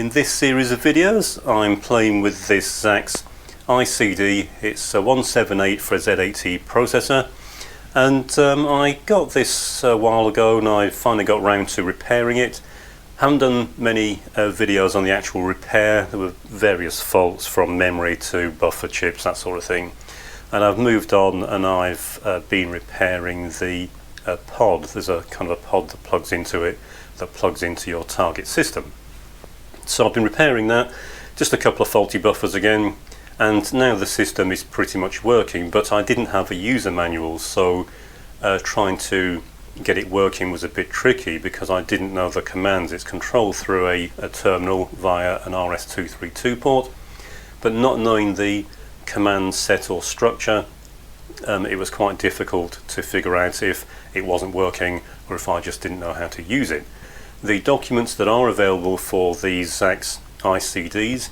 In this series of videos I'm playing with this ZAX ICD. It's a 178 for a Z80 processor, and I got this a while ago and I finally got round to repairing it. Haven't done many videos on the actual repair. There were various faults from memory to buffer chips, that sort of thing, and I've moved on and I've been repairing the pod. There's a kind of a pod that plugs into it, that plugs into your target system. So I've been repairing that, just a couple of faulty buffers again, and now the system is pretty much working, but I didn't have a user manual, so trying to get it working was a bit tricky because I didn't know the commands. It's controlled through a terminal via an RS-232 port, but not knowing the command set or structure, it was quite difficult to figure out if it wasn't working or if I just didn't know how to use it. The documents that are available for these ZAX ICDs,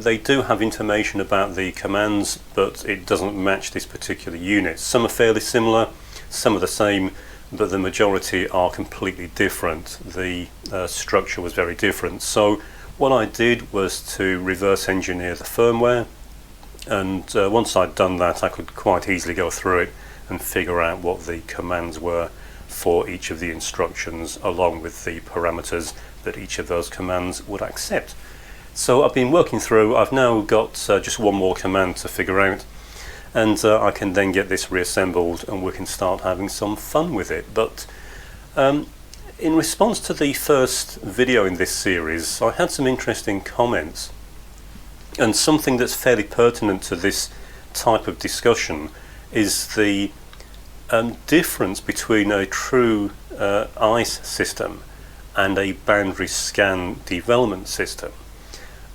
they do have information about the commands, but it doesn't match this particular unit. Some are fairly similar, some are the same, but the majority are completely different. The structure was very different. So what I did was to reverse engineer the firmware, and once I'd done that I could quite easily go through it and figure out what the commands were for each of the instructions, along with the parameters that each of those commands would accept. So I've been working through. I've now got just one more command to figure out, and I can then get this reassembled and we can start having some fun with it. But in response to the first video in this series, I had some interesting comments, and something that's fairly pertinent to this type of discussion is the difference between a true ICE system and a boundary scan development system.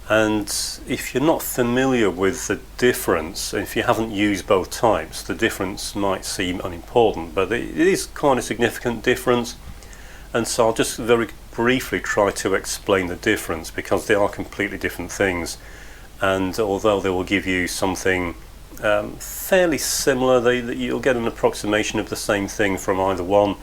And if you're not familiar with the difference, if you haven't used both types, the difference might seem unimportant, but it is quite a significant difference. And so I'll just very briefly try to explain the difference, because they are completely different things. And although they will give you something fairly similar, you'll get an approximation of the same thing from either one.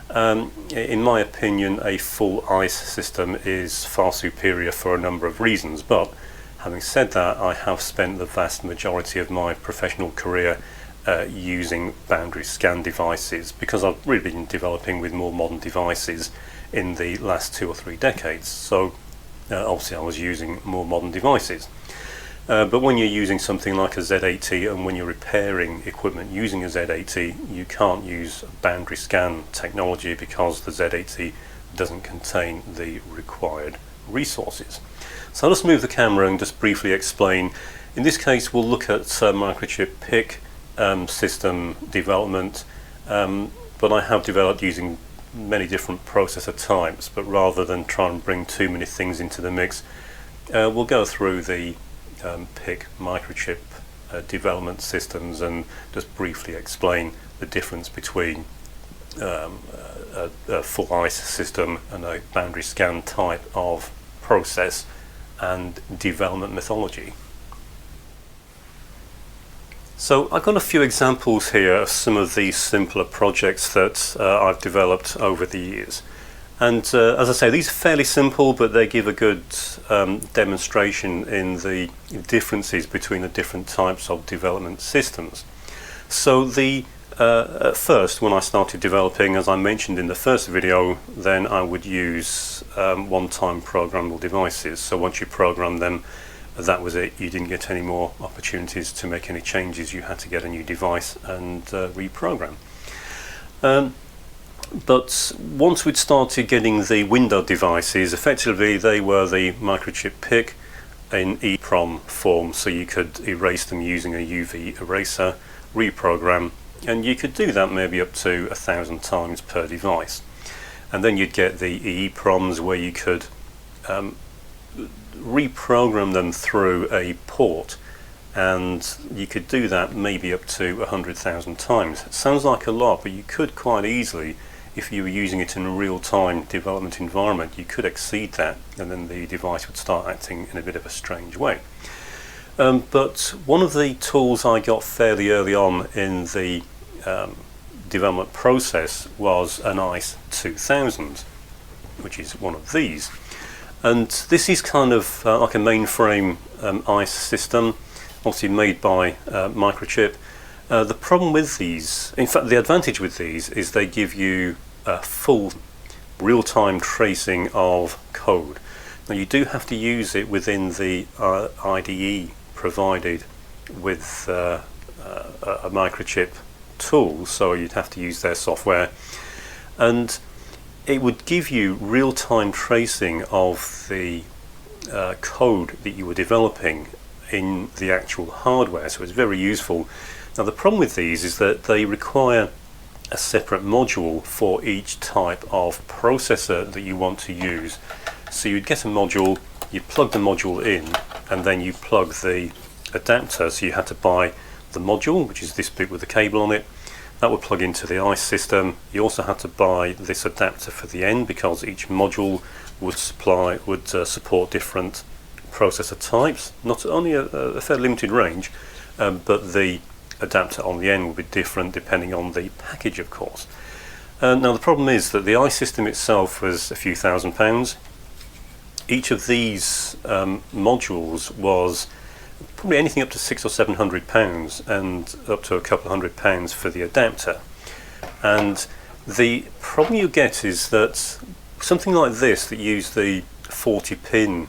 In my opinion, a full ICE system is far superior for a number of reasons, but having said that, I have spent the vast majority of my professional career using boundary scan devices, because I've really been developing with more modern devices in the last 2 or 3 decades. So obviously I was using more modern devices. But when you're using something like a Z80, and when you're repairing equipment using a Z80, you can't use boundary scan technology because the Z80 doesn't contain the required resources. So let's move the camera and just briefly explain. In this case we'll look at microchip PIC system development, but I have developed using many different processor types, but rather than try and bring too many things into the mix, we'll go through the PIC microchip development systems and just briefly explain the difference between a full ICE system and a boundary scan type of process and development methodology. So I've got a few examples here of some of these simpler projects that I've developed over the years. And as I say, these are fairly simple, but they give a good demonstration in the differences between the different types of development systems. So at first, when I started developing, as I mentioned in the first video, then I would use one-time programmable devices. So once you program them, that was it. You didn't get any more opportunities to make any changes. You had to get a new device and reprogram. But once we'd started getting the window devices, effectively they were the microchip PIC in EEPROM form, so you could erase them using a UV eraser, reprogram, and you could do that maybe up to 1,000 times per device. And then you'd get the EEPROMs where you could reprogram them through a port, and you could do that maybe up to 100,000 times. It sounds like a lot, but you could quite easily, if you were using it in a real-time development environment, you could exceed that, and then the device would start acting in a bit of a strange way. But one of the tools I got fairly early on in the development process was an ICE 2000, which is one of these. And this is kind of like a mainframe ICE system, obviously made by Microchip. The problem with these, in fact the advantage with these, is they give you full real-time tracing of code. Now you do have to use it within the IDE provided with a Microchip tool, so you'd have to use their software, and it would give you real-time tracing of the code that you were developing in the actual hardware, so it's very useful. Now the problem with these is that they require a separate module for each type of processor that you want to use. So you'd get a module, you plug the module in, and then you plug the adapter, so you had to buy the module, which is this bit with the cable on it. That would plug into the ICE system. You also had to buy this adapter for the end, because each module would support different processor types, not only a fairly limited range, but the adapter on the end will be different depending on the package, of course. Now the problem is that the ICE system itself was a few £1,000s. Each of these modules was probably anything up to £600 or £700, and up to a couple of £100 for the adapter. And the problem you get is that something like this that used the 40-pin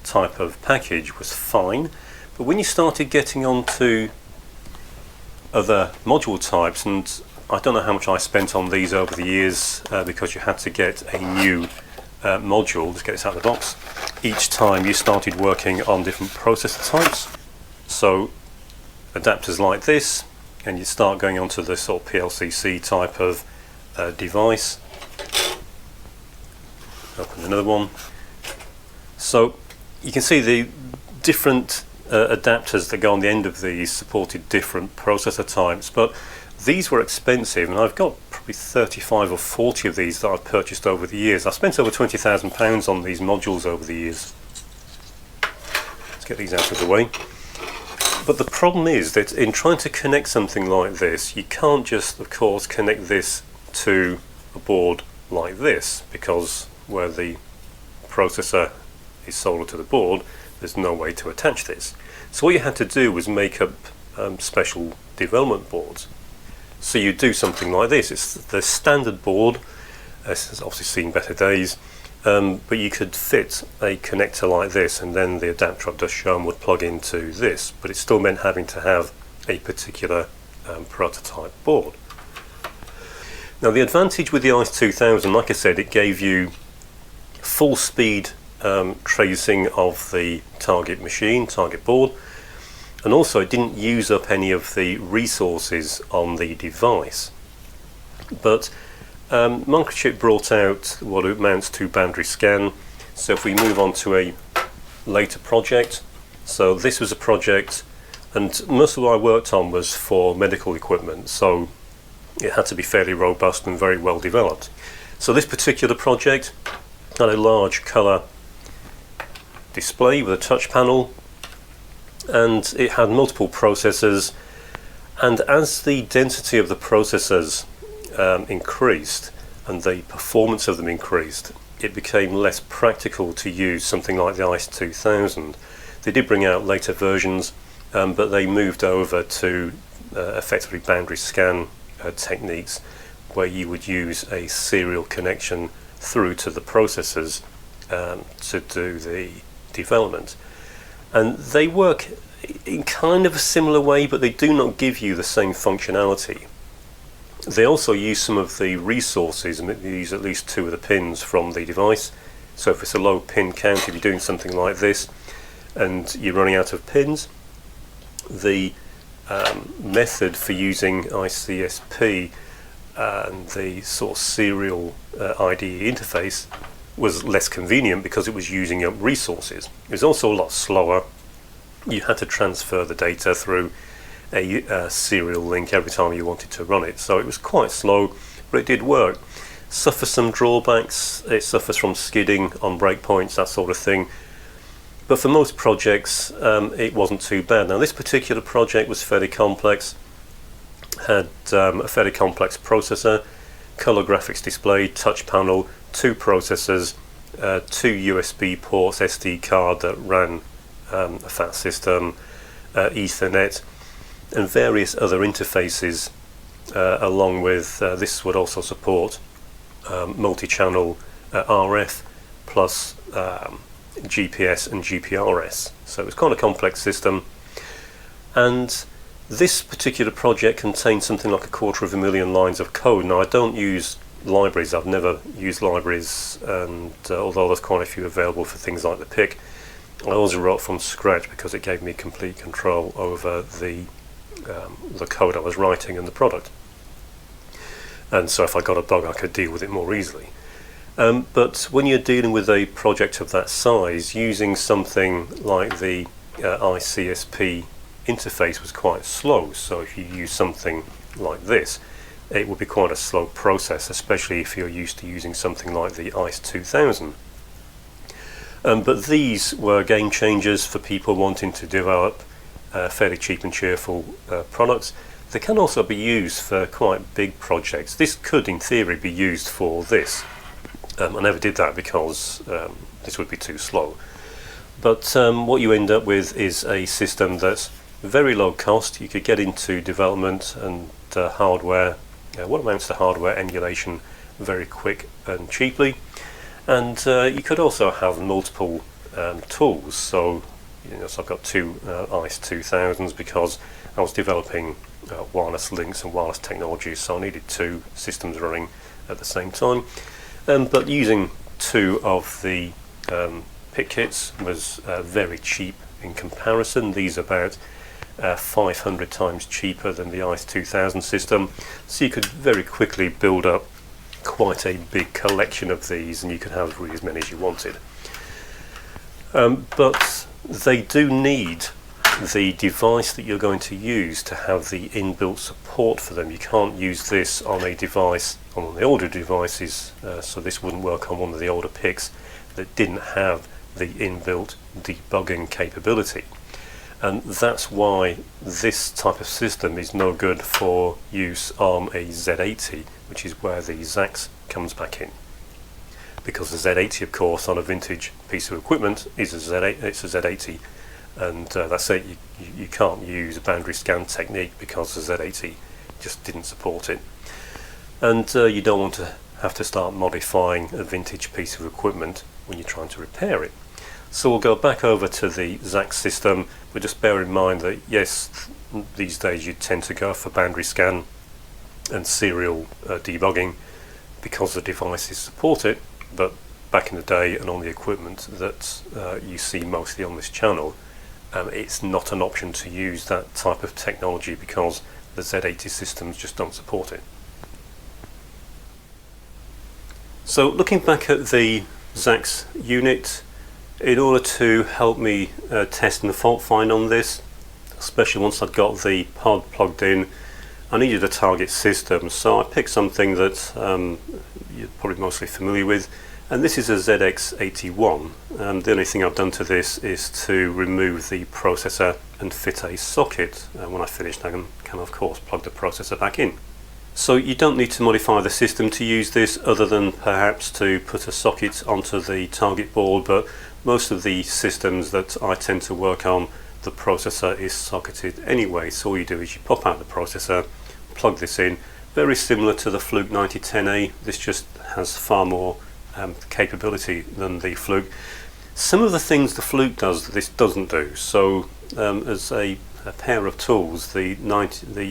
type of package was fine, but when you started getting onto other module types, and I don't know how much I spent on these over the years, because you had to get a new module, let's get this out of the box, each time you started working on different processor types. So adapters like this, and you start going on to the sort of PLCC type of device. Open another one. So you can see the different adapters that go on the end of these supported different processor types, but these were expensive, and I've got probably 35 or 40 of these that I've purchased over the years. I've spent over £20,000 on these modules over the years. Let's get these out of the way. But the problem is that in trying to connect something like this, you can't just, of course, connect this to a board like this, because where the processor is soldered to the board, there's no way to attach this. So what you had to do was make up special development boards. So you do something like this. It's the standard board. This has obviously seen better days, but you could fit a connector like this, and then the adapter I've just shown would plug into this, but it still meant having to have a particular prototype board. Now the advantage with the ICE 2000, like I said, it gave you full speed tracing of the target machine, target board, and also it didn't use up any of the resources on the device. But Microchip brought out what amounts to boundary scan. So if we move on to a later project, so this was a project, and most of what I worked on was for medical equipment, so it had to be fairly robust and very well developed. So this particular project had a large colour display with a touch panel, and it had multiple processors, and as the density of the processors increased and the performance of them increased, it became less practical to use something like the ICE 2000. They did bring out later versions, but they moved over to effectively boundary scan techniques, where you would use a serial connection through to the processors to do the development. And they work in kind of a similar way, but they do not give you the same functionality. They also use some of the resources, and they use at least 2 of the pins from the device. So if it's a low pin count, if you're doing something like this and you're running out of pins, the method for using ICSP and the sort of serial IDE interface was less convenient, because it was using up resources. It was also a lot slower. You had to transfer the data through a serial link every time you wanted to run it, so it was quite slow, but it did work. Suffers some drawbacks. It suffers from skidding on breakpoints, that sort of thing, but for most projects it wasn't too bad. Now this particular project was fairly complex, had a fairly complex processor, color graphics display, touch panel, 2 processors, two USB ports, SD card that ran a fat system, Ethernet, and various other interfaces, along with this would also support multi-channel RF plus GPS and GPRS. So it was quite a complex system, and this particular project contains something like 250,000 lines of code. Now I don't use libraries, I've never used libraries, and although there's quite a few available for things like the PIC, I always wrote from scratch because it gave me complete control over the code I was writing and the product. And so if I got a bug, I could deal with it more easily. But when you're dealing with a project of that size, using something like the ICSP interface was quite slow. So if you use something like this, it would be quite a slow process, especially if you're used to using something like the ICE 2000. But these were game changers for people wanting to develop fairly cheap and cheerful products. They can also be used for quite big projects. This could, in theory, be used for this. I never did that because this would be too slow. But what you end up with is a system that's very low cost. You could get into development and hardware, what amounts to hardware emulation, very quick and cheaply. And you could also have multiple tools. So, so I've got two ICE 2000s because I was developing wireless links and wireless technologies, so I needed two systems running at the same time. But using two of the PIC kits was very cheap in comparison. These are about 500 times cheaper than the ICE 2000 system, so you could very quickly build up quite a big collection of these, and you could have really as many as you wanted. But they do need the device that you're going to use to have the inbuilt support for them. You can't use this on a device, on the older devices, so this wouldn't work on one of the older PICs that didn't have the inbuilt debugging capability. And that's why this type of system is no good for use on a Z80, which is where the ZAX comes back in. Because the Z80, of course, on a vintage piece of equipment is a Z8, it's a Z80, and that's it. You can't use a boundary scan technique because the Z80 just didn't support it. And you don't want to have to start modifying a vintage piece of equipment when you're trying to repair it. So we'll go back over to the ZAX system, but just bear in mind that yes, these days you tend to go for boundary scan and serial debugging because the devices support it, but back in the day and on the equipment that you see mostly on this channel, it's not an option to use that type of technology because the Z80 systems just don't support it. So looking back at the ZAX unit, in order to help me test and fault find on this, especially once I'd got the pod plugged in, I needed a target system, so I picked something that you're probably mostly familiar with, and this is a ZX 81. The only thing I've done to this is to remove the processor and fit a socket. When I finished, I can of course plug the processor back in. So you don't need to modify the system to use this, other than perhaps to put a socket onto the target board, but most of the systems that I tend to work on, the processor is socketed anyway, so all you do is you pop out the processor, plug this in. Very similar to the Fluke 9010A, this just has far more capability than the Fluke. Some of the things the Fluke does this doesn't do, so as a pair of tools, the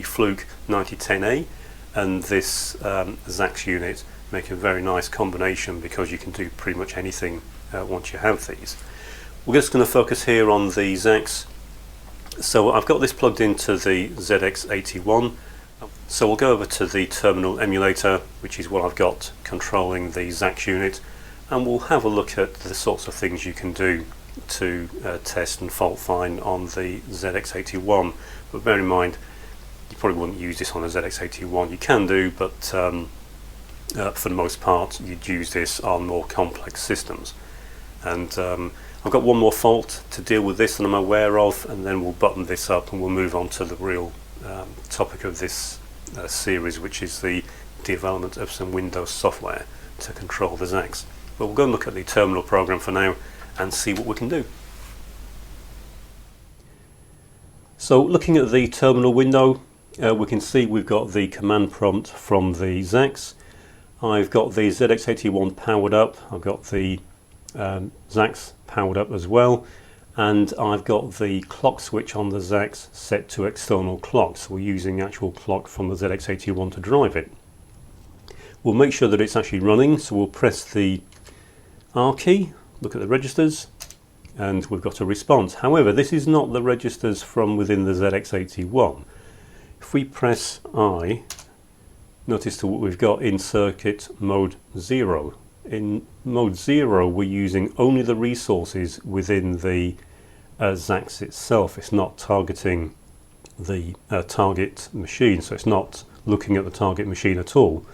Fluke 9010A and this ZAX unit make a very nice combination because you can do pretty much anything once you have these. We're just going to focus here on the ZAX. So I've got this plugged into the ZX81. So we'll go over to the terminal emulator, which is what I've got controlling the ZAX unit, and we'll have a look at the sorts of things you can do to test and fault find on the ZX81. But bear in mind, you probably wouldn't use this on a ZX81. You can do, but for the most part you'd use this on more complex systems. And I've got one more fault to deal with this that I'm aware of, and then we'll button this up and we'll move on to the real topic of this series, which is the development of some Windows software to control the ZAX. But we'll go and look at the terminal program for now and see what we can do. So looking at the terminal window, we can see we've got the command prompt from the ZAX. I've got the ZX81 powered up, I've got the ZAX powered up as well, and I've got the clock switch on the ZAX set to external clock, so we're using actual clock from the ZX81 to drive it. We'll make sure that it's actually running, so we'll press the R key, look at the registers, and we've got a response. However, this is not the registers from within the ZX81. If we press I, notice that what we've got in circuit mode 0. In mode 0 we're using only the resources within the ZAX itself. It's not targeting the target machine, so it's not looking at the target machine at all.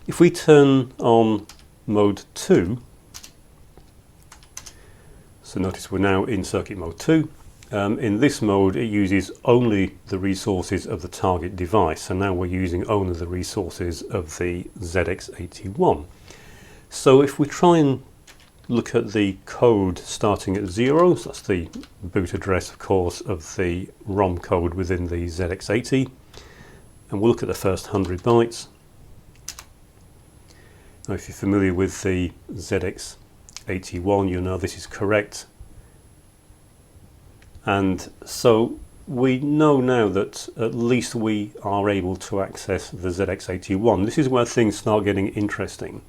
If we turn on mode 2, so notice we're now in circuit mode 2. In this mode it uses only the resources of the target device, so now we're using only the resources of the ZX81. So if we try and look at the code starting at 0, so that's the boot address of course of the ROM code within the ZX80, and we'll look at the first 100 bytes. Now if you're familiar with the ZX81, you'll know this is correct. And so we know now that at least we are able to access the ZX81. This is where things start getting interesting.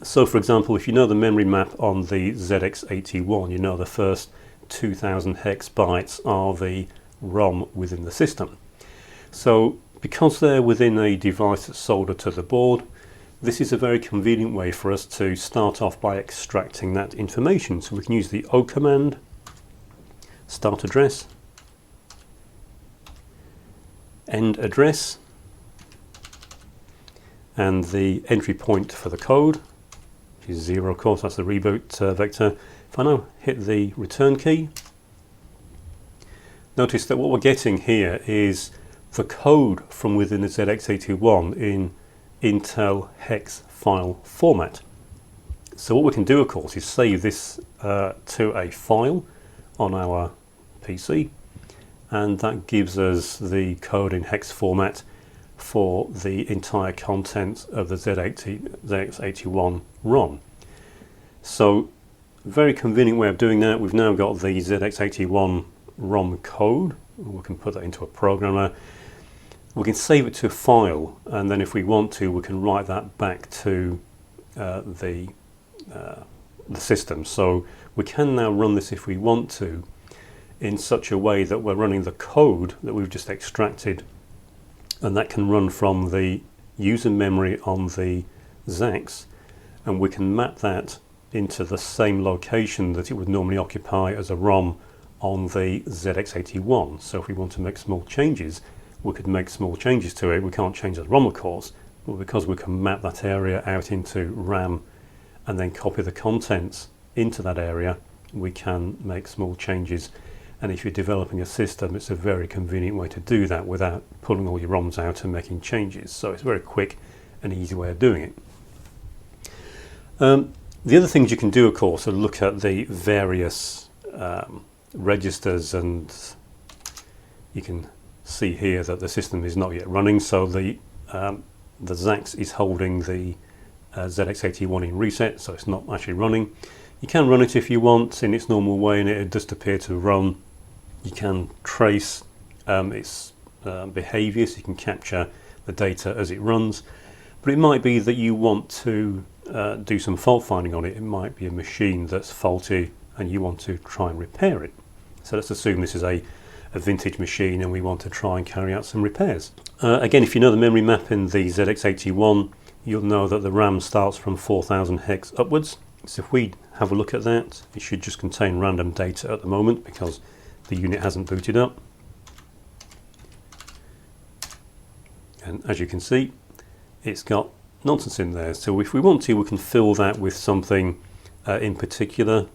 So for example, if you know the memory map on the ZX81, you know the first 2000 hex bytes are the ROM within the system. So because they're within a device that's soldered to the board, this is a very convenient way for us to start off by extracting that information. So we can use the O command, start address, end address, and the entry point for the code, which is 0 of course, that's the reboot vector. If I now hit the return key, notice that what we're getting here is the code from within the ZX81 in Intel hex file format. So what we can do of course is save this to a file on our PC, and that gives us the code in hex format for the entire content of the ZX81 ROM. So very convenient way of doing that. We've now got the ZX81 ROM code. We can put that into a programmer. We can save it to a file, and then if we want to we can write that back to the system. So we can now run this if we want to in such a way that we're running the code that we've just extracted, and that can run from the user memory on the ZAX, and we can map that into the same location that it would normally occupy as a ROM on the ZX81. So if we want to make small changes, we could make small changes to it. We can't change the ROM of course, but because we can map that area out into RAM and then copy the contents into that area, we can make small changes. And if you're developing a system, it's a very convenient way to do that without pulling all your ROMs out and making changes. So it's a very quick and easy way of doing it. The other things you can do of course are look at the various registers, and you can see here that the system is not yet running, so the ZAX is holding the ZX81 in reset, so it's not actually running. You can run it if you want in its normal way and it does appear to run. You can trace its behaviour, so you can capture the data as it runs, but it might be that you want to do some fault finding on it. It might be a machine that's faulty and you want to try and repair it. So let's assume this is a vintage machine and we want to try and carry out some repairs. Again, if you know the memory map in the ZX81, you'll know that the RAM starts from 4000 hex upwards. So if we have a look at that, it should just contain random data at the moment because the unit hasn't booted up. And as you can see, it's got nonsense in there. So if we want to, we can fill that with something in particular.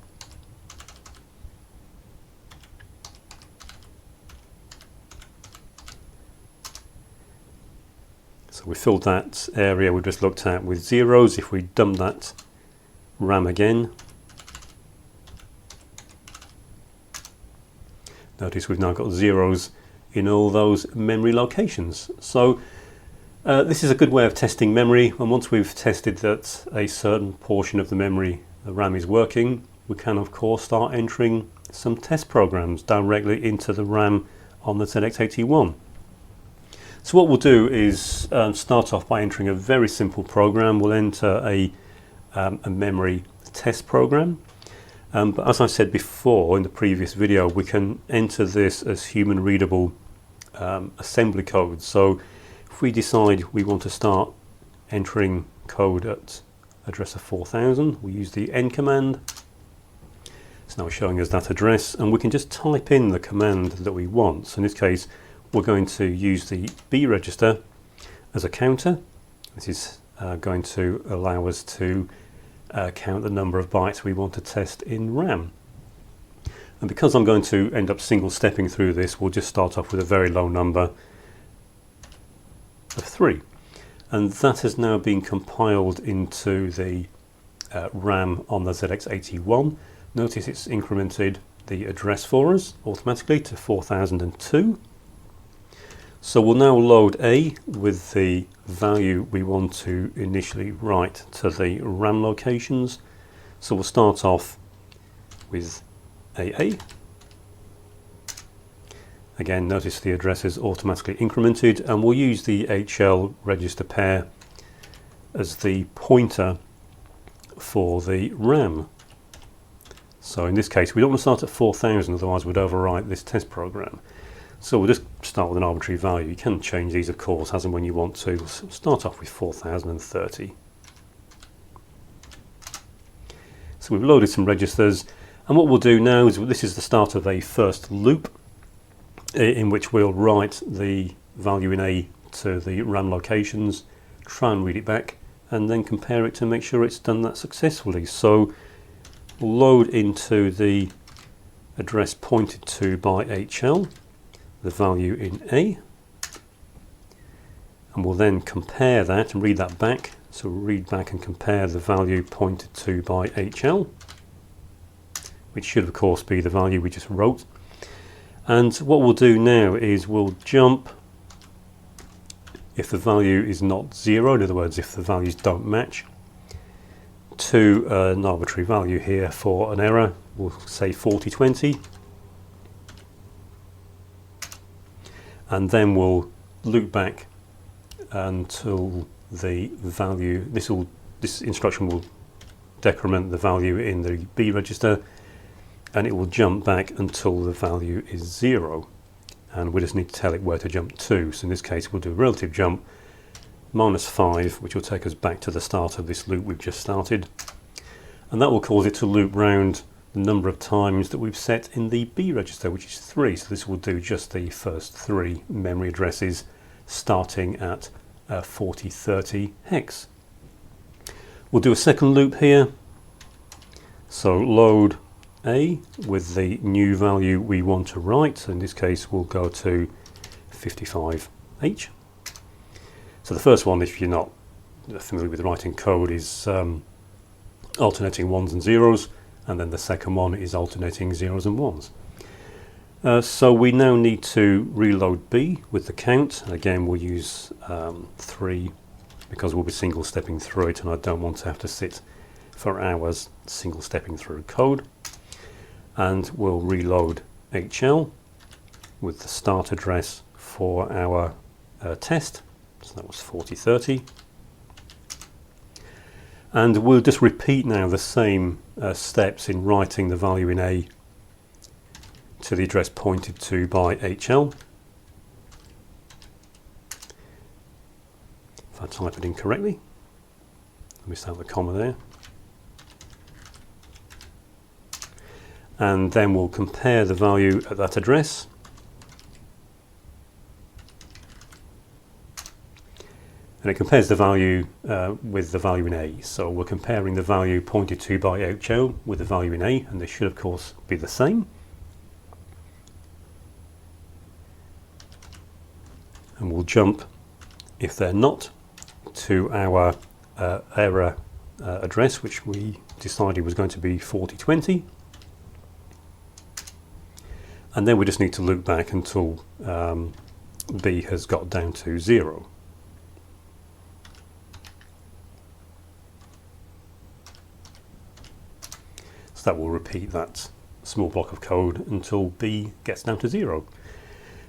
So we filled that area we just looked at with zeros. If we dump that RAM again. Notice we've now got zeros in all those memory locations. So this is a good way of testing memory, and once we've tested that a certain portion of the memory, the RAM, is working, we can of course start entering some test programs directly into the RAM on the ZX81. So what we'll do is start off by entering a very simple program. We'll enter a memory test program. But as I said before in the previous video, we can enter this as human readable assembly code. So if we decide we want to start entering code at address of 4000, we use the N command. It's now showing us that address, and we can just type in the command that we want. So in this case, we're going to use the B register as a counter. This is going to allow us to count the number of bytes we want to test in RAM. And because I'm going to end up single stepping through this, we'll just start off with a very low number of 3. And that has now been compiled into the RAM on the ZX81. Notice it's incremented the address for us automatically to 4002. So we'll now load A with the value we want to initially write to the RAM locations. So we'll start off with AA. Again, notice the address is automatically incremented, and we'll use the HL register pair as the pointer for the RAM. So in this case, we don't want to start at 4000, otherwise we'd overwrite this test program. So we'll just start with an arbitrary value. You can change these, of course, as and when you want to. We'll start off with 4030. So we've loaded some registers, and what we'll do now is this is the start of a first loop in which we'll write the value in A to the RAM locations, try and read it back, and then compare it to make sure it's done that successfully. So we'll load into the address pointed to by HL the value in A, and we'll then compare that and read that back. So we'll read back and compare the value pointed to by HL, which should of course be the value we just wrote. And what we'll do now is we'll jump if the value is not 0, in other words if the values don't match, to an arbitrary value here for an error. We'll say 4020. And then we'll loop back until the value, this instruction will decrement the value in the B register, and it will jump back until the value is 0. And we just need to tell it where to jump to. So in this case, we'll do a relative jump -5, which will take us back to the start of this loop we've just started. And that will cause it to loop round the number of times that we've set in the B register, which is 3. So this will do just the first 3 memory addresses starting at 4030 hex. We'll do a second loop here. So load A with the new value we want to write. So in this case, we'll go to 55H. So the first one, if you're not familiar with writing code, is alternating 1s and 0s. And then the second one is alternating 0s and 1s. So we now need to reload B with the count. And again, we'll use 3 because we'll be single stepping through it, and I don't want to have to sit for hours single stepping through code. And we'll reload HL with the start address for our test. So that was 4030. And we'll just repeat now the same steps in writing the value in A to the address pointed to by HL. If I type it incorrectly, I missed out the comma there. And then we'll compare the value at that address. And it compares the value with the value in A. So we're comparing the value pointed to by HL with the value in A, and they should of course be the same. And we'll jump, if they're not, to our error address, which we decided was going to be 4020. And then we just need to loop back until B has got down to 0. So that will repeat that small block of code until B gets down to 0.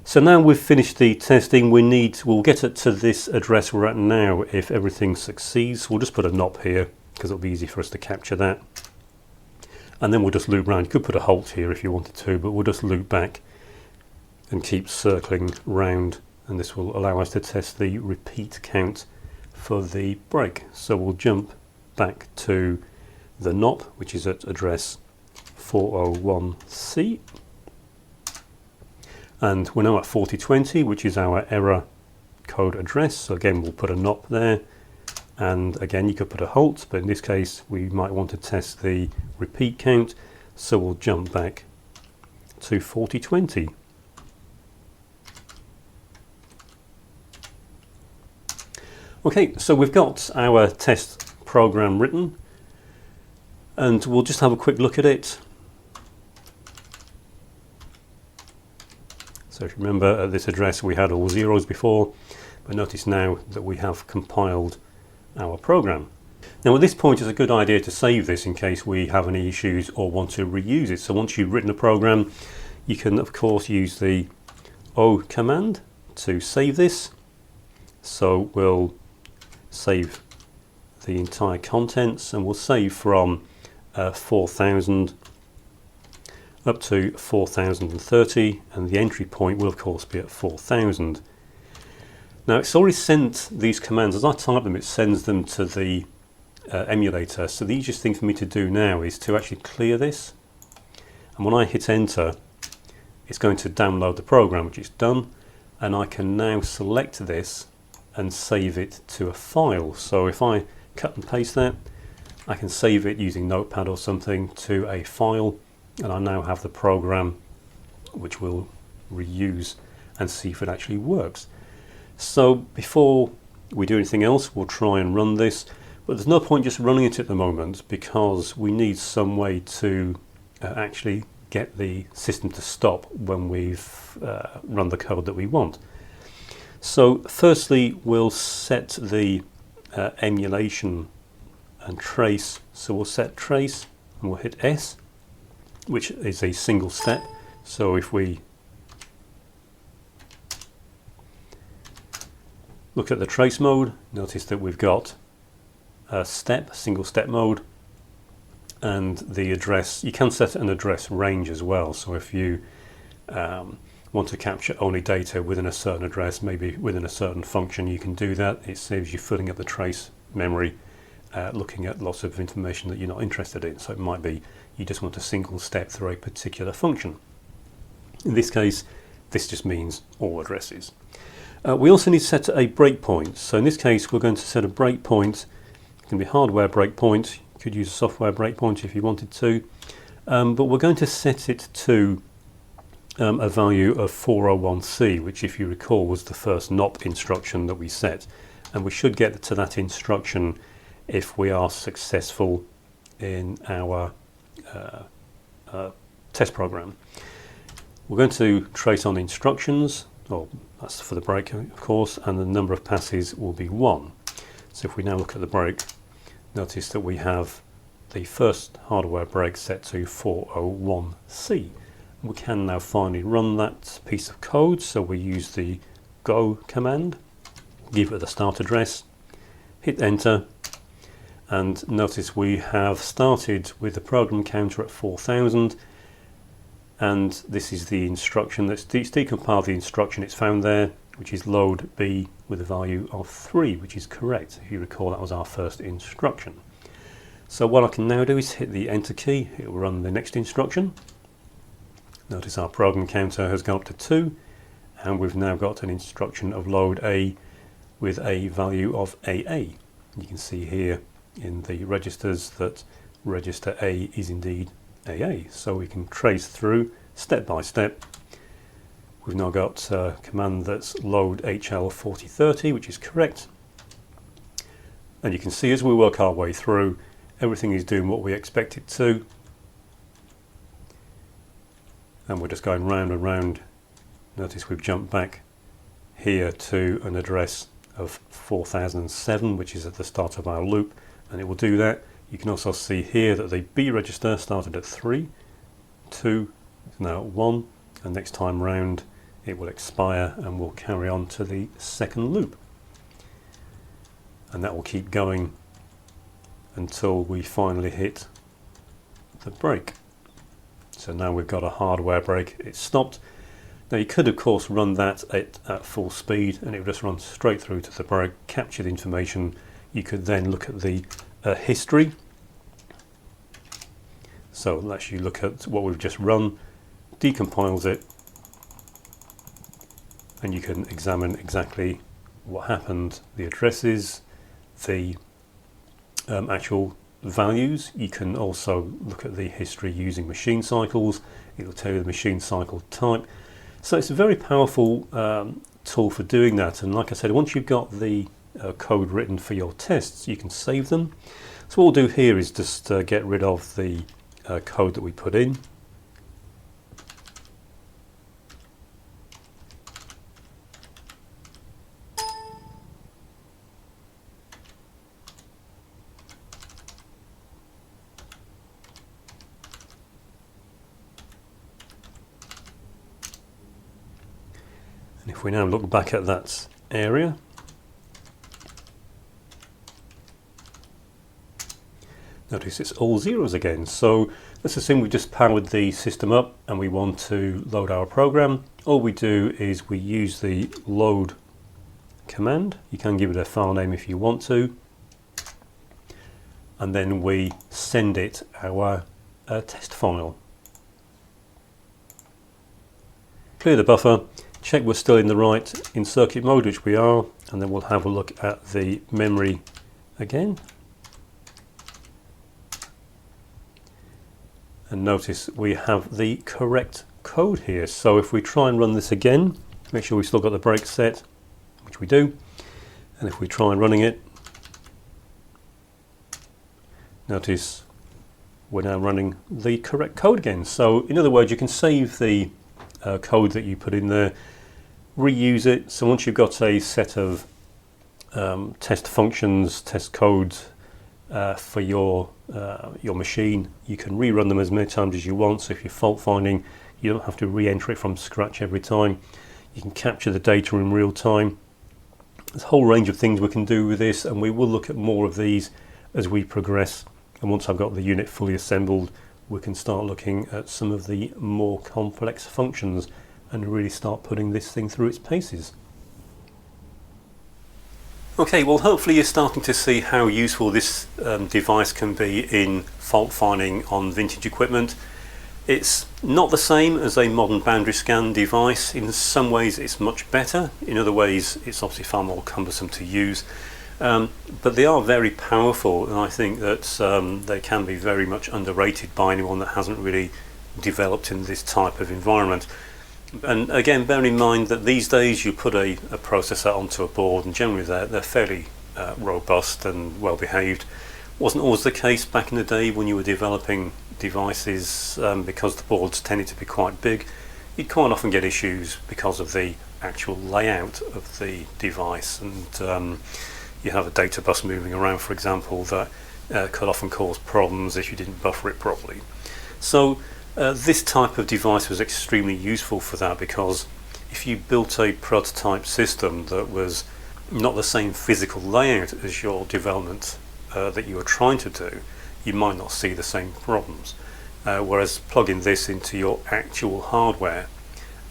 So now we've finished the testing, we'll get it to this address we're at now if everything succeeds. We'll just put a NOP here because it'll be easy for us to capture that. And then we'll just loop around. You could put a halt here if you wanted to, but we'll just loop back and keep circling round, and this will allow us to test the repeat count for the break. So we'll jump back to the NOP, which is at address 401C. And we're now at 4020, which is our error code address. So again, we'll put a NOP there. And again, you could put a halt, but in this case, we might want to test the repeat count. So we'll jump back to 4020. Okay, so we've got our test program written, and we'll just have a quick look at it. So if you remember, at this address we had all zeros before, but notice now that we have compiled our program. Now at this point it's a good idea to save this in case we have any issues or want to reuse it. So once you've written a program, you can of course use the O command to save this. So we'll save the entire contents, and we'll save from 4000 up to 4030, and the entry point will of course be at 4000. Now it's already sent these commands. As I type them, it sends them to the emulator. So the easiest thing for me to do now is to actually clear this, and when I hit enter, it's going to download the program, which it's done, and I can now select this and save it to a file. So if I cut and paste that, I can save it using Notepad or something to a file, and I now have the program which we'll reuse and see if it actually works. So before we do anything else, we'll try and run this, but there's no point just running it at the moment because we need some way to actually get the system to stop when we've run the code that we want. So firstly, we'll set the emulation and trace. So we'll set trace and we'll hit S, which is a single step. So if we look at the trace mode, notice that we've got a step, single step mode, and the address. You can set an address range as well. So if you want to capture only data within a certain address, maybe within a certain function, you can do that. It saves you filling up the trace memory, looking at lots of information that you're not interested in. So it might be you just want a single step through a particular function. In this case, this just means all addresses. We also need to set a breakpoint. So in this case, we're going to set a breakpoint. It can be a hardware breakpoint. You could use a software breakpoint if you wanted to. But we're going to set it to a value of 401C, which, if you recall, was the first NOP instruction that we set. And we should get to that instruction if we are successful in our test program. We're going to trace on the instructions, or that's for the break of course, and the number of passes will be 1. So if we now look at the break, notice that we have the first hardware break set to 401C. We can now finally run that piece of code, so we use the go command, give it the start address, hit enter, and notice we have started with the program counter at 4000, and this is the instruction that's decompiled the instruction it's found there, which is load B with a value of 3, which is correct. If you recall, that was our first instruction. So what I can now do is hit the enter key. It will run the next instruction. Notice our program counter has gone up to 2, and we've now got an instruction of load A with a value of AA. You can see here in the registers that register A is indeed AA. So we can trace through step by step. We've now got a command that's load HL 4030, which is correct. And you can see as we work our way through, Everything is doing what we expect it to, and we're just going round and round. Notice we've jumped back here to an address of 4007, which is at the start of our loop, and it will do that. You can also see here that the B register started at 3, 2, now 1, and next time round it will expire and we'll carry on to the second loop, and that will keep going until we finally hit the break. So now we've got a hardware break, it's stopped. Now you could of course run that at full speed and it would just run straight through to the break, capture the information. You could then look at the history. So it lets you look at what we've just run, decompiles it, and you can examine exactly what happened, the addresses, the actual values. You can also look at the history using machine cycles. It will tell you the machine cycle type. So it's a very powerful tool for doing that, and like I said, once you've got the code written for your tests, you can save them. So what we'll do here is just get rid of the code that we put in. And if we now look back at that area, notice it's all zeros again. So let's assume we just powered the system up and we want to load our program. All we do is we use the load command. You can give it a file name if you want to, and then we send it our test file. Clear the buffer, check we're still in the right in circuit mode, which we are, and then we'll have a look at the memory again. And notice we have the correct code here. So if we try and run this again, make sure we've still got the break set, which we do, and if we try and running it, notice we're now running the correct code again. So in other words, you can save the code that you put in there, reuse it. So once you've got a set of test functions, test codes for your machine, you can rerun them as many times as you want. So if you're fault finding, you don't have to re-enter it from scratch every time. You can capture the data in real time. There's a whole range of things we can do with this, and we will look at more of these as we progress. And once I've got the unit fully assembled, we can start looking at some of the more complex functions and really start putting this thing through its paces. Okay, well hopefully you're starting to see how useful this device can be in fault finding on vintage equipment. It's not the same as a modern boundary scan device. In some ways it's much better, in other ways it's obviously far more cumbersome to use. But they are very powerful, and I think that they can be very much underrated by anyone that hasn't really developed in this type of environment. And again, bear in mind that these days you put a processor onto a board and generally they're fairly robust and well behaved. Wasn't always the case back in the day when you were developing devices, because the boards tended to be quite big. You'd quite often get issues because of the actual layout of the device, and you have a data bus moving around, for example, that could often cause problems if you didn't buffer it properly. So this type of device was extremely useful for that, because if you built a prototype system that was not the same physical layout as your development that you were trying to do, you might not see the same problems. Whereas plugging this into your actual hardware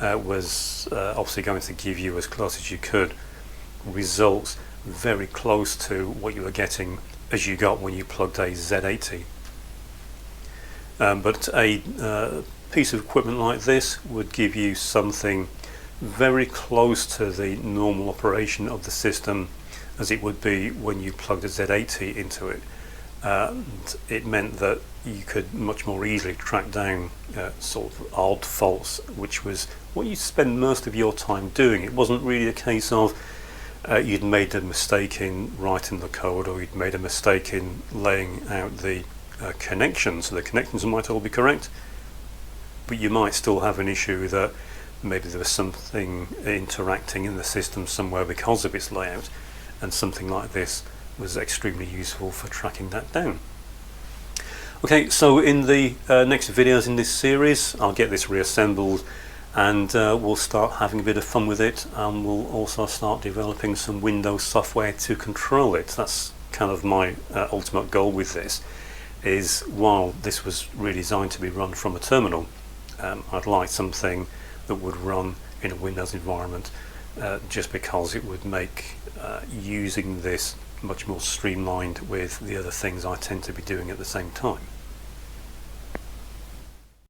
was obviously going to give you, as close as you could, results very close to what you were getting as you got when you plugged a Z80. But a piece of equipment like this would give you something very close to the normal operation of the system as it would be when you plugged a Z80 into it. And it meant that you could much more easily track down sort of odd faults, which was what you spend most of your time doing. It wasn't really a case of you'd made a mistake in writing the code, or you'd made a mistake in laying out the connections. So the connections might all be correct, but you might still have an issue that maybe there was something interacting in the system somewhere because of its layout, and something like this was extremely useful for tracking that down. Okay, so in the next videos in this series, I'll get this reassembled, and we'll start having a bit of fun with it, and we'll also start developing some Windows software to control it. That's kind of my ultimate goal with this, is while this was really designed to be run from a terminal, I'd like something that would run in a Windows environment, just because it would make using this much more streamlined with the other things I tend to be doing at the same time.